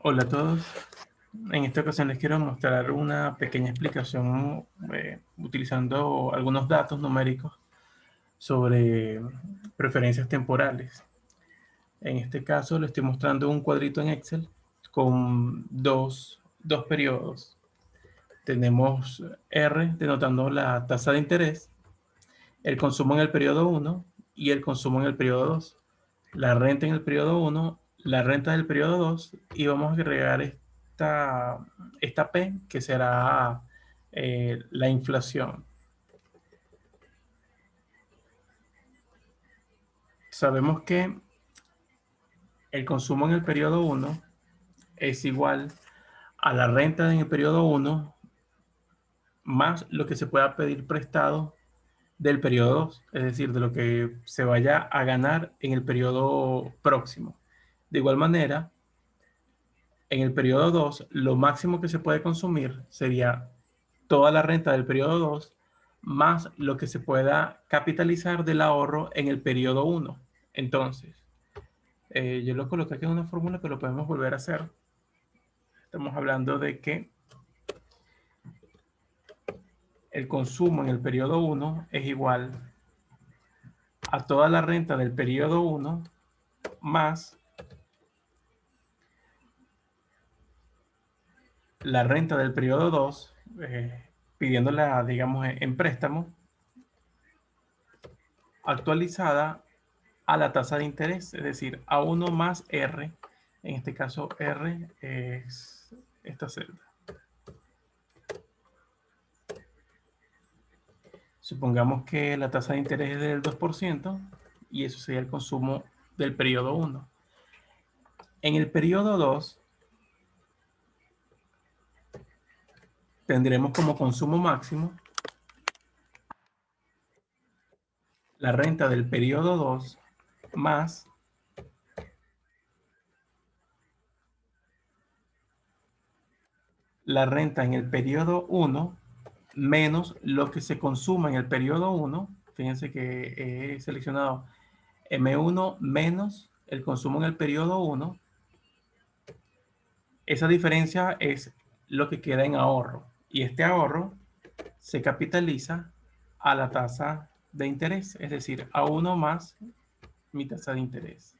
Hola a todos. En esta ocasión les quiero mostrar una pequeña explicación utilizando algunos datos numéricos sobre preferencias temporales. En este caso les estoy mostrando un cuadrito en Excel con dos periodos. Tenemos R denotando la tasa de interés, el consumo en el periodo 1 y el consumo en el periodo 2. La renta en el periodo 1, la renta del periodo 2 y vamos a agregar esta P que será la inflación. Sabemos que el consumo en el periodo 1 es igual a la renta en el periodo 1 más lo que se pueda pedir prestado del periodo 2, es decir, de lo que se vaya a ganar en el periodo próximo. De igual manera, en el periodo 2, lo máximo que se puede consumir sería toda la renta del periodo 2 más lo que se pueda capitalizar del ahorro en el periodo 1. Entonces, yo lo coloqué aquí en una fórmula que lo podemos volver a hacer. Estamos hablando de que el consumo en el periodo 1 es igual a toda la renta del periodo 1 más la renta del periodo 2, pidiéndola, digamos, en préstamo, actualizada a la tasa de interés, es decir, a 1 más R. En este caso, R es esta celda. Supongamos que la tasa de interés es del 2% y eso sería el consumo del periodo 1. En el periodo 2 tendremos como consumo máximo la renta del periodo 2 más la renta en el periodo 1 menos lo que se consuma en el periodo 1. Fíjense que he seleccionado M1 menos el consumo en el periodo 1. Esa diferencia es lo que queda en ahorro. Y este ahorro se capitaliza a la tasa de interés, es decir, a 1 más mi tasa de interés.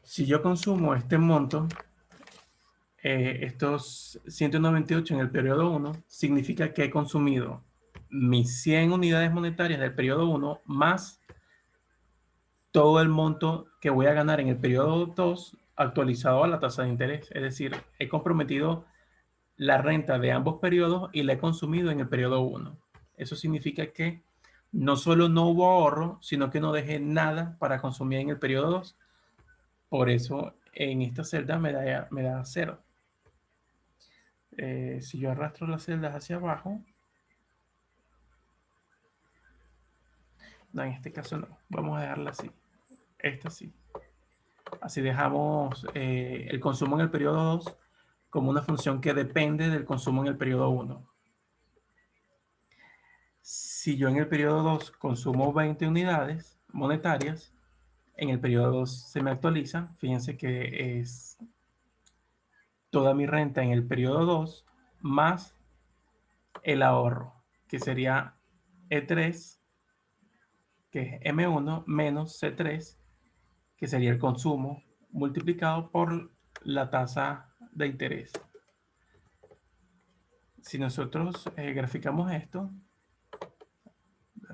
Si yo consumo este monto, estos 198 en el periodo 1, significa que he consumido mis 100 unidades monetarias del periodo 1 más todo el monto que voy a ganar en el periodo 2 actualizado a la tasa de interés. Es decir, he comprometido la renta de ambos periodos y la he consumido en el periodo 1. Eso significa que no solo no hubo ahorro, sino que no dejé nada para consumir en el periodo 2. Por eso en esta celda me da 0. Si yo arrastro las celdas hacia abajo, no, en este caso no, vamos a dejarla así, esta sí. Así dejamos el consumo en el periodo 2 como una función que depende del consumo en el periodo 1. Si yo en el periodo 2 consumo 20 unidades monetarias, en el periodo 2 se me actualiza. Fíjense que es toda mi renta en el periodo 2 más el ahorro, que sería E3, que es M1, menos C3, que sería el consumo, multiplicado por la tasa de interés. Si nosotros graficamos esto, a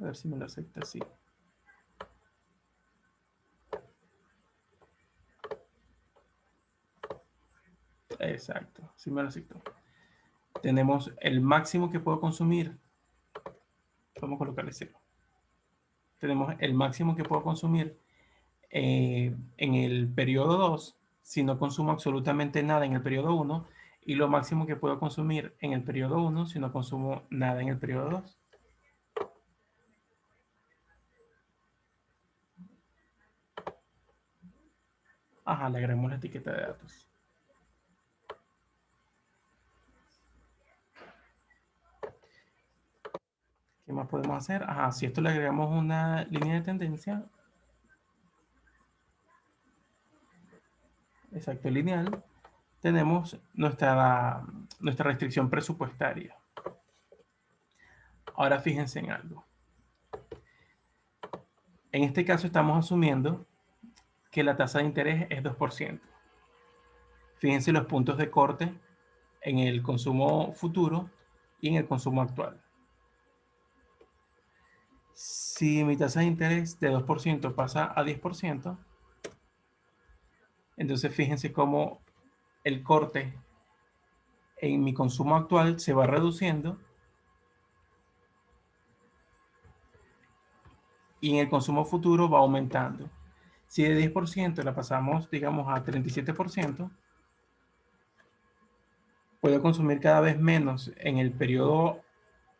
ver si me lo acepta así. Exacto, si me lo aceptó. Tenemos el máximo que puedo consumir. Vamos a colocarle 0. Tenemos el máximo que puedo consumir en el periodo 2 si no consumo absolutamente nada en el periodo 1 y lo máximo que puedo consumir en el periodo 1 si no consumo nada en el periodo 2. Ajá, le agregamos la etiqueta de datos. ¿Qué más podemos hacer? Ajá, si esto le agregamos una línea de tendencia, exacto, lineal, tenemos nuestra restricción presupuestaria. Ahora fíjense en algo. En este caso estamos asumiendo que la tasa de interés es 2%. Fíjense los puntos de corte en el consumo futuro y en el consumo actual. Si mi tasa de interés de 2% pasa a 10%, entonces fíjense cómo el corte en mi consumo actual se va reduciendo y en el consumo futuro va aumentando. Si de 10% la pasamos, digamos, a 37%, puedo consumir cada vez menos en el periodo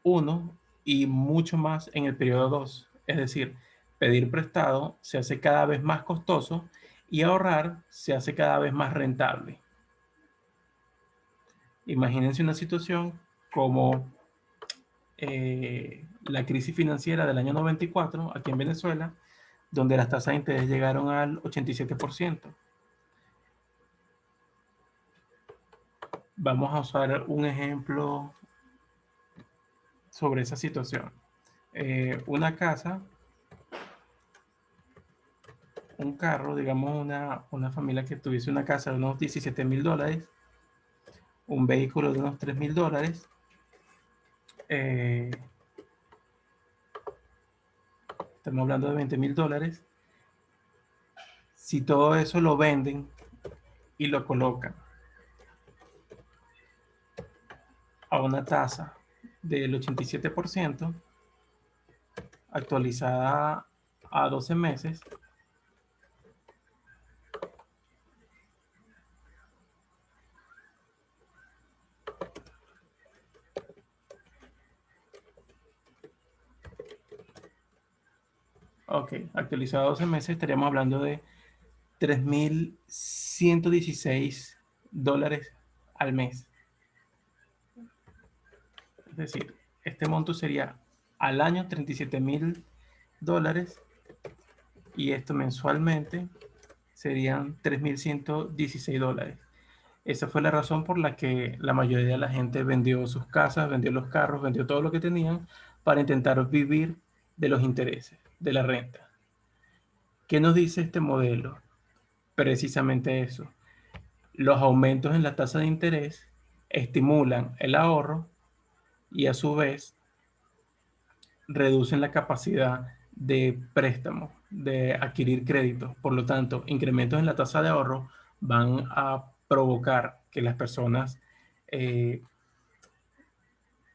1 y mucho más en el periodo 2. Es decir, pedir prestado se hace cada vez más costoso y ahorrar se hace cada vez más rentable. Imagínense una situación como la crisis financiera del año 94 aquí en Venezuela, donde las tasas de interés llegaron al 87%. Vamos a usar un ejemplo sobre esa situación. Una casa, un carro, digamos una familia que tuviese una casa de unos 17.000 dólares, un vehículo de unos 3.000 dólares, estamos hablando de 20.000 dólares. Si todo eso lo venden y lo colocan a una tasa del 87%, actualizada a 12 meses, ok, actualizado a 12 meses, estaríamos hablando de 3.116 dólares al mes. Es decir, este monto sería al año 37.000 dólares y esto mensualmente serían 3.116 dólares. Esa fue la razón por la que la mayoría de la gente vendió sus casas, vendió los carros, vendió todo lo que tenían para intentar vivir de los intereses, de la renta. ¿Qué nos dice este modelo? Precisamente eso. Los aumentos en la tasa de interés estimulan el ahorro y a su vez reducen la capacidad de préstamo, de adquirir créditos. Por lo tanto, incrementos en la tasa de ahorro van a provocar que las personas eh,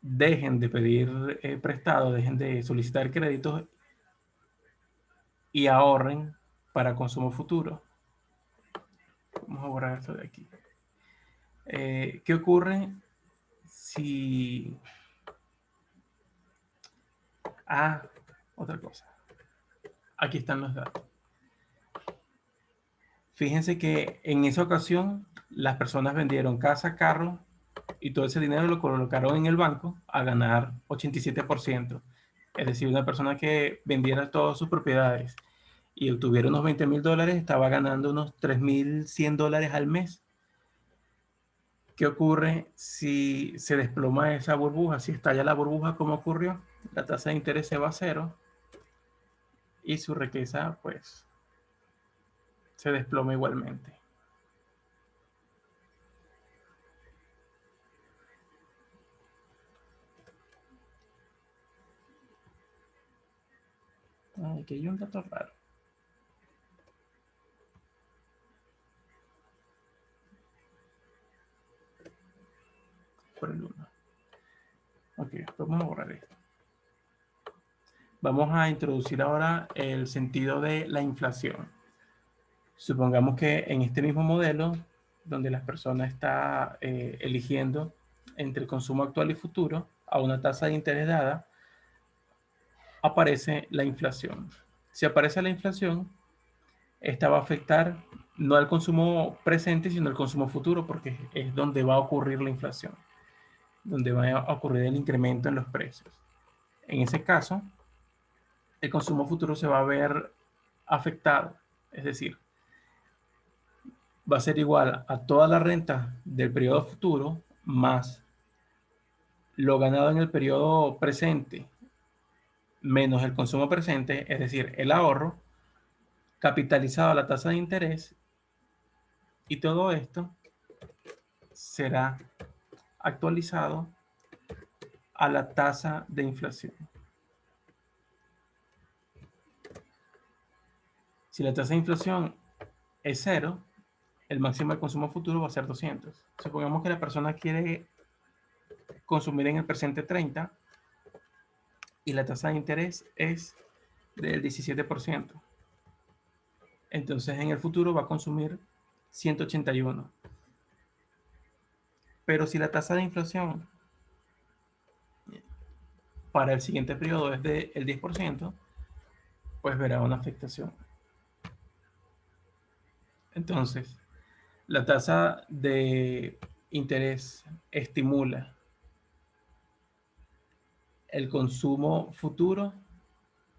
dejen de pedir prestado, dejen de solicitar créditos y ahorren para consumo futuro. Vamos a borrar esto de aquí. ¿Qué ocurre si... Ah, otra cosa. Aquí están los datos. Fíjense que en esa ocasión las personas vendieron casa, carro y todo ese dinero lo colocaron en el banco a ganar 87%. Es decir, una persona que vendiera todas sus propiedades y obtuviera unos 20.000 dólares estaba ganando unos 3.100 dólares al mes. ¿Qué ocurre si se desploma esa burbuja? Si estalla la burbuja, ¿cómo ocurrió? La tasa de interés se va a cero y su riqueza pues se desploma igualmente. Ay, que hay un dato raro. Por el 1. Ok, vamos a borrar esto. Vamos a introducir ahora el sentido de la inflación. Supongamos que en este mismo modelo, donde la persona está eligiendo entre el consumo actual y futuro a una tasa de interés dada, aparece la inflación. Si aparece la inflación, esta va a afectar no al consumo presente, sino al consumo futuro, porque es donde va a ocurrir la inflación, donde va a ocurrir el incremento en los precios. En ese caso, el consumo futuro se va a ver afectado, es decir, va a ser igual a toda la renta del periodo futuro más lo ganado en el periodo presente menos el consumo presente, es decir, el ahorro, capitalizado a la tasa de interés, y todo esto será actualizado a la tasa de inflación. Si la tasa de inflación es cero, el máximo de consumo futuro va a ser 200. Supongamos que la persona quiere consumir en el presente 30 y la tasa de interés es del 17%. Entonces en el futuro va a consumir 181. Pero si la tasa de inflación para el siguiente periodo es del 10%, pues verá una afectación. Entonces, la tasa de interés estimula el consumo futuro,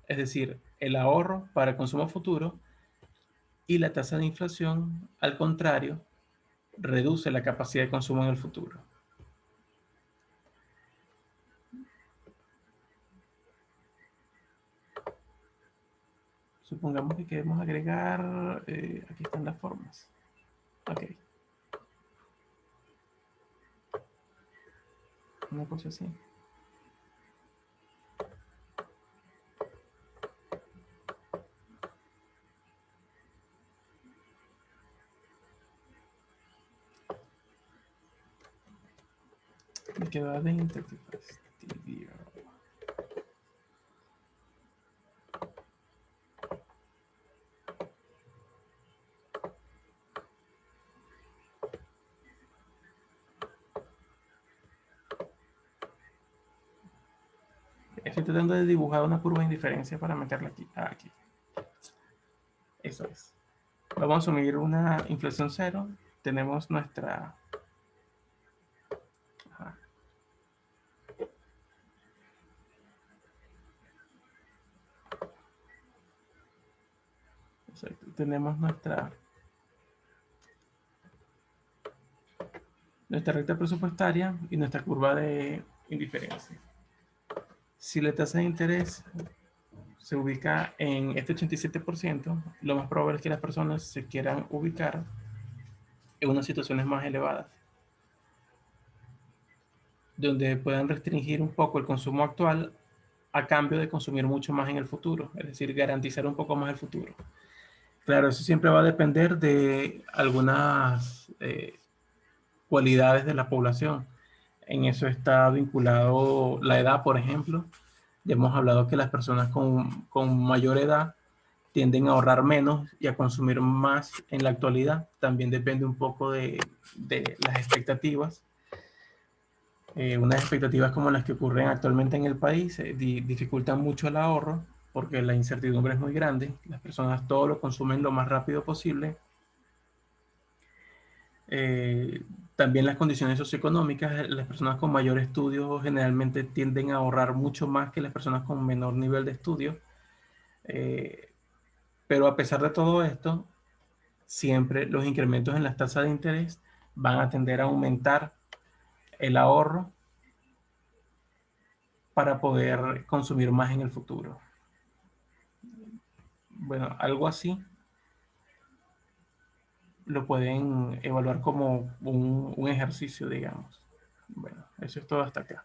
es decir, el ahorro para el consumo futuro, y la tasa de inflación, al contrario, reduce la capacidad de consumo en el futuro. Supongamos que queremos agregar, aquí están las formas. Ok. Una cosa así. Me quedó adentro, qué fastidio. Estoy tratando de dibujar una curva de indiferencia para meterla aquí. Aquí. Eso es. Vamos a asumir una inflación cero. Tenemos nuestra... Ajá. Exacto. Tenemos nuestra recta presupuestaria y nuestra curva de indiferencia. Si la tasa de interés se ubica en este 87%, lo más probable es que las personas se quieran ubicar en unas situaciones más elevadas, donde puedan restringir un poco el consumo actual a cambio de consumir mucho más en el futuro, es decir, garantizar un poco más el futuro. Claro, eso siempre va a depender de algunas cualidades de la población. En eso está vinculado la edad, por ejemplo. Ya hemos hablado que las personas con mayor edad tienden a ahorrar menos y a consumir más en la actualidad. También depende un poco de las expectativas. Unas expectativas como las que ocurren actualmente en el país dificultan mucho el ahorro porque la incertidumbre es muy grande. Las personas todo lo consumen lo más rápido posible. Eh, También las condiciones socioeconómicas, las personas con mayor estudio generalmente tienden a ahorrar mucho más que las personas con menor nivel de estudio. Eh, pero a pesar de todo esto, siempre los incrementos en las tasas de interés van a tender a aumentar el ahorro para poder consumir más en el futuro. Bueno, algo así lo pueden evaluar como un ejercicio, digamos. Bueno, eso es todo hasta acá.